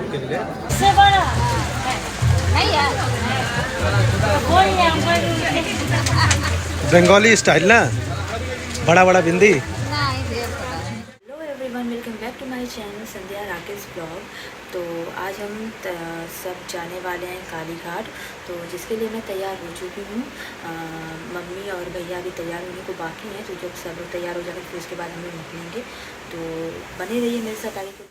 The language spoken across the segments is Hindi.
इससे बड़ा नहीं यार, कोई बंगाली स्टाइल ना, बड़ा बड़ा bindi. Hello everyone, welcome back to my channel Sandhya Rakesh blog. तो आज हम सब जाने वाले हैं काली घाट, तो जिसके लिए मैं तैयार हो चुकी हूँ। मम्मी और भैया अभी तैयार होने को बाकी हैं, तो जब सब लोग तैयार हो जाएंगे फिर उसके बाद हम लोग निकलेंगे। तो बने रहिए मेरे साथ आगे।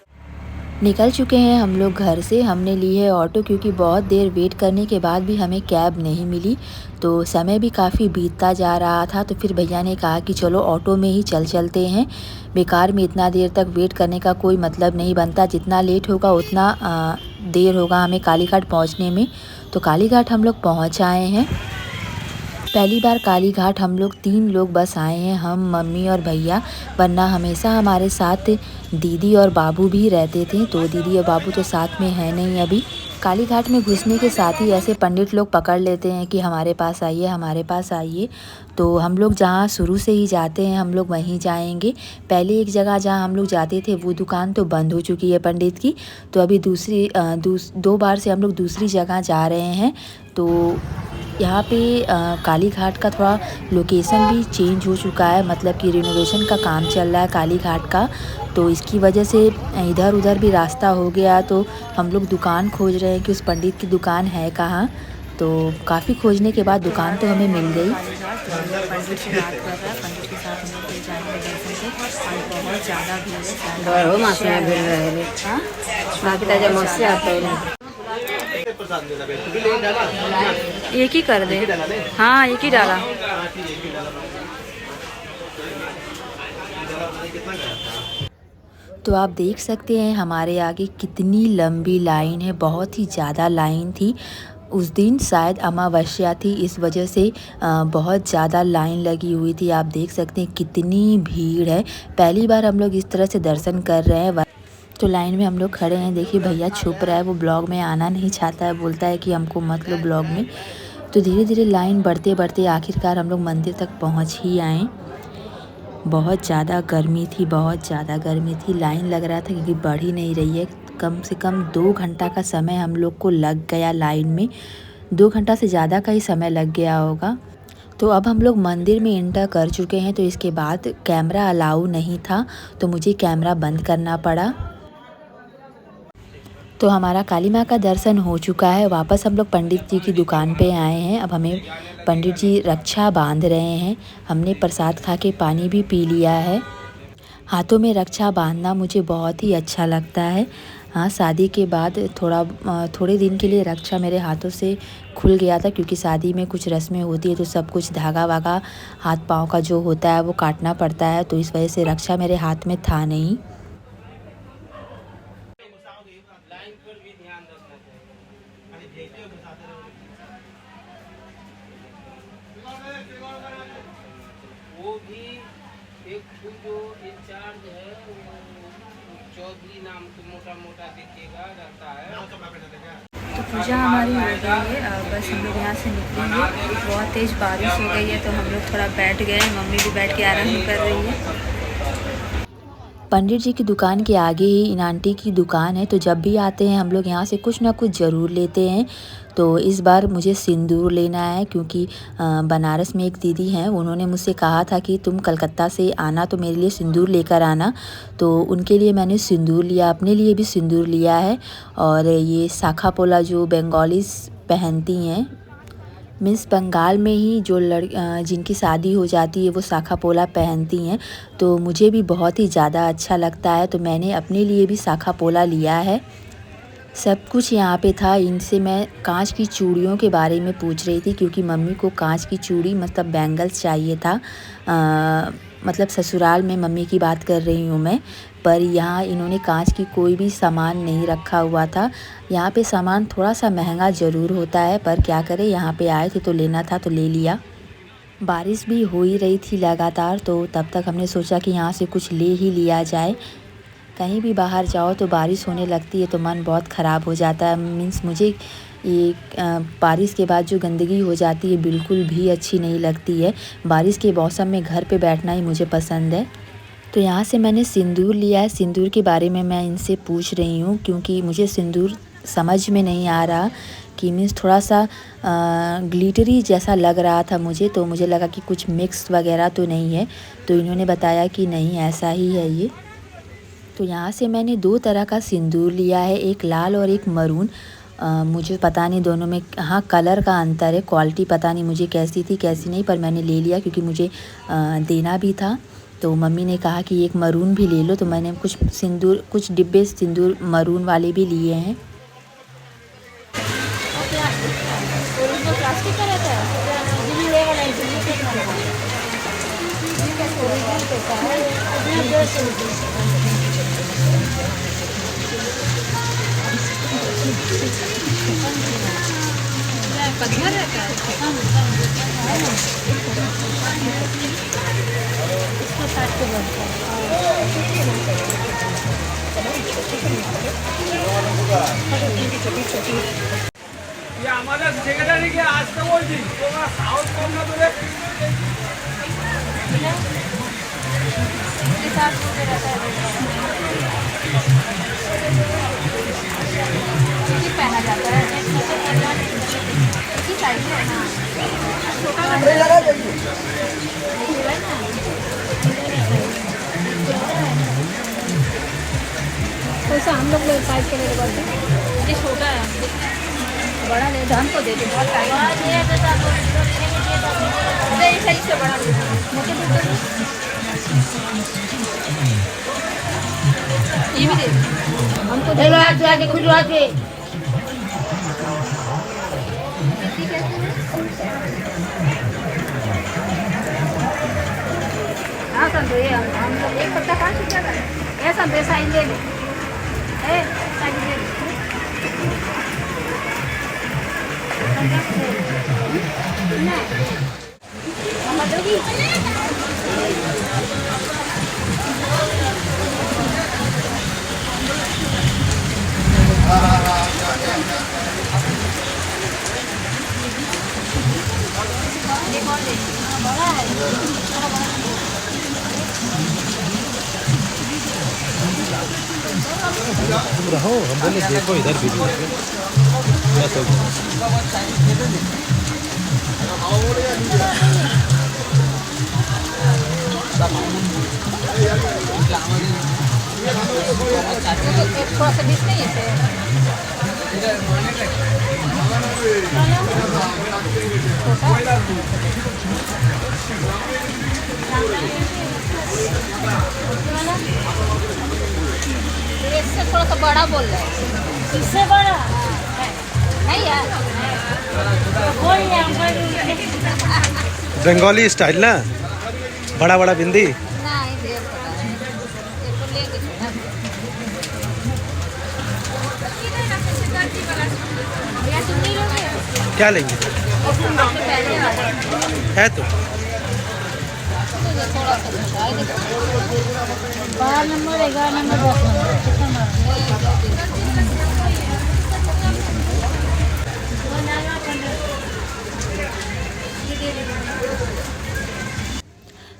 निकल चुके हैं हम लोग घर से। हमने ली है ऑटो, क्योंकि बहुत देर वेट करने के बाद भी हमें कैब नहीं मिली, तो समय भी काफ़ी बीतता जा रहा था। तो फिर भैया ने कहा कि चलो ऑटो में ही चलते हैं, बेकार में इतना देर तक वेट करने का कोई मतलब नहीं बनता। जितना लेट होगा उतना देर होगा हमें काली घाट पहुँचने में। तो काली घाट हम लोग पहुँच आए हैं। पहली बार काली घाट हम लोग 3 लोग बस आए हैं, हम, मम्मी और भैया, वरना हमेशा हमारे साथ दीदी और बाबू भी रहते थे। तो दीदी और बाबू तो साथ में है नहीं अभी। काली घाट में घुसने के साथ ही ऐसे पंडित लोग पकड़ लेते हैं कि हमारे पास आइए, हमारे पास आइए। तो हम लोग जहाँ शुरू से ही जाते हैं हम लोग वहीं जाएंगे। पहले एक जगह जहाँ हम लोग जाते थे वो दुकान तो बंद हो चुकी है पंडित की, तो अभी 2 बार से हम लोग दूसरी जगह जा रहे हैं। तो यहाँ पे काली घाट का थोड़ा लोकेशन भी चेंज हो चुका है, मतलब कि रिनोवेशन का काम चल रहा है काली घाट का। तो इसकी वजह से इधर उधर भी रास्ता हो गया। तो हम लोग दुकान खोज रहे हैं कि उस पंडित की दुकान है कहाँ। तो काफ़ी खोजने के बाद दुकान तो हमें मिल गई। पंडित से बात कर रहा है, पंडित के साथ हम लोग जाने में दर्शन से, और बहुत ज़्यादा भीड़ है। एक ही कर दे, हाँ एक ही डाला। तो आप देख सकते हैं हमारे आगे कितनी लंबी लाइन है, बहुत ही ज़्यादा लाइन थी। उस दिन शायद अमावस्या थी, इस वजह से बहुत ज़्यादा लाइन लगी हुई थी। आप देख सकते हैं कितनी भीड़ है। पहली बार हम लोग इस तरह से दर्शन कर रहे हैं। तो लाइन में हम लोग खड़े हैं। देखिए भैया छुप रहा है, वो ब्लॉग में आना नहीं चाहता है, बोलता है कि हमको मत लो ब्लॉग में। तो धीरे धीरे लाइन बढ़ते बढ़ते आखिरकार हम लोग मंदिर तक पहुंच ही आए। बहुत ज़्यादा गर्मी थी, बहुत ज़्यादा गर्मी थी। लाइन लग रहा था क्योंकि बढ़ ही नहीं रही है। कम से कम 2 घंटा का समय हम लोग को लग गया लाइन में। 2 घंटा से ज़्यादा का ही समय लग गया होगा। तो अब हम लोग मंदिर में एंटर कर चुके हैं। तो इसके बाद कैमरा अलाउ नहीं था, तो मुझे कैमरा बंद करना पड़ा। तो हमारा काली माँ का दर्शन हो चुका है। वापस हम लोग पंडित जी की दुकान पे आए हैं। अब हमें पंडित जी रक्षा बांध रहे हैं। हमने प्रसाद खा के पानी भी पी लिया है। हाथों में रक्षा बांधना मुझे बहुत ही अच्छा लगता है। हाँ, शादी के बाद थोड़े दिन के लिए रक्षा मेरे हाथों से खुल गया था, क्योंकि शादी में कुछ रस्में होती है तो सब कुछ धागा वागा हाथ पाँव का जो होता है वो काटना पड़ता है। तो इस वजह से रक्षा मेरे हाथ में था नहीं। वो भी एक जो इंचार्ज है, चौधरी नाम से मोटा दिखेगा रहता है। तो पूजा हमारी हो गई है। बस हम लोग यहाँ से निकलेंगे। बहुत तेज़ बारिश हो गई है तो हम लोग थोड़ा बैठ गए। मम्मी भी बैठ के आराम कर रही है। पंडित जी की दुकान के आगे ही इन आंटी की दुकान है, तो जब भी आते हैं हम लोग यहाँ से कुछ ना कुछ ज़रूर लेते हैं। तो इस बार मुझे सिंदूर लेना है, क्योंकि बनारस में एक दीदी हैं, उन्होंने मुझसे कहा था कि तुम कलकत्ता से आना तो मेरे लिए सिंदूर लेकर आना। तो उनके लिए मैंने सिंदूर लिया, अपने लिए भी सिंदूर लिया है। और ये शाखा पोला जो बंगालीज पहनती हैं, मीन्स बंगाल में ही जो जिनकी शादी हो जाती है वो शाखा पोला पहनती हैं। तो मुझे भी बहुत ही ज़्यादा अच्छा लगता है, तो मैंने अपने लिए भी शाखा पोला लिया है। सब कुछ यहाँ पे था। इनसे मैं कांच की चूड़ियों के बारे में पूछ रही थी, क्योंकि मम्मी को कांच की चूड़ी मतलब बैंगल्स चाहिए था। मतलब ससुराल में मम्मी की बात कर रही हूँ मैं। पर यहाँ इन्होंने कांच की कोई भी सामान नहीं रखा हुआ था। यहाँ पे सामान थोड़ा सा महंगा ज़रूर होता है, पर क्या करें, यहाँ पे आए थे तो लेना था तो ले लिया। बारिश भी हो ही रही थी लगातार, तो तब तक हमने सोचा कि यहाँ से कुछ ले ही लिया जाए। कहीं भी बाहर जाओ तो बारिश होने लगती है तो मन बहुत ख़राब हो जाता है। मीन्स मुझे ये बारिश के बाद जो गंदगी हो जाती है बिल्कुल भी अच्छी नहीं लगती है। बारिश के मौसम में घर पे बैठना ही मुझे पसंद है। तो यहाँ से मैंने सिंदूर लिया है। सिंदूर के बारे में मैं इनसे पूछ रही हूँ क्योंकि मुझे सिंदूर समझ में नहीं आ रहा कि मीन्स थोड़ा सा ग्लिटरी जैसा लग रहा था मुझे, तो मुझे लगा कि कुछ मिक्स वगैरह तो नहीं है, तो इन्होंने बताया कि नहीं ऐसा ही है ये। तो यहाँ से मैंने 2 तरह का सिंदूर लिया है, एक लाल और एक मरून। मुझे पता नहीं दोनों में हाँ कलर का अंतर है, क्वालिटी पता नहीं मुझे कैसी थी कैसी नहीं, पर मैंने ले लिया क्योंकि मुझे देना भी था। तो मम्मी ने कहा कि एक मरून भी ले लो, तो मैंने कुछ डिब्बे सिंदूर मरून वाले भी लिए हैं। प्लास्टिक का रहता पत्थर रहता है इसको काट के बनता है। ये हमारा सेक्रेटरी के आज तक बोल दी तो मैं साउथ कौन ना बोले इसके साथ मुझे रहता है ये पहना जाता है इसी साइड है ना वैसे हम लोग साइड के लिए बोलते हैं। ये छोटा है बड़ा ले धान को दे दे बहुत टाइम सही से बड़ा ये भी दे हमको दे खुजवा के हाँ संतो ये हम लोग एक पत्ता कहाँ से जाता है ये संतो साइन ले ले साइन ले तुम रहो, हम बोले देखो इधर वीडियो थोड़ा सा डिश नहीं है इससे थोड़ा सा बड़ा बोल रहा है इससे बड़ा नहीं यार बंगाली स्टाइल ना, बड़ा बड़ा बिंदी। क्या लेंगे है तो 12 नंबर 11 नंबर 10 नंबर कितना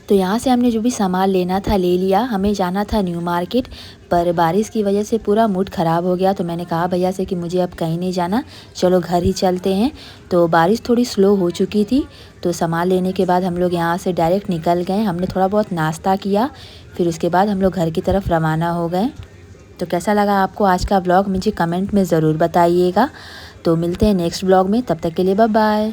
तो यहाँ से हमने जो भी सामान लेना था ले लिया। हमें जाना था न्यू मार्केट, पर बारिश की वजह से पूरा मूड ख़राब हो गया। तो मैंने कहा भैया से कि मुझे अब कहीं नहीं जाना, चलो घर ही चलते हैं। तो बारिश थोड़ी स्लो हो चुकी थी, तो सामान लेने के बाद हम लोग यहाँ से डायरेक्ट निकल गए। हमने थोड़ा बहुत नाश्ता किया, फिर उसके बाद हम लोग घर की तरफ रवाना हो गए। तो कैसा लगा आपको आज का व्लॉग मुझे कमेंट में ज़रूर बताइएगा। तो मिलते हैं नेक्स्ट व्लॉग में, तब तक के लिए बाय बाय।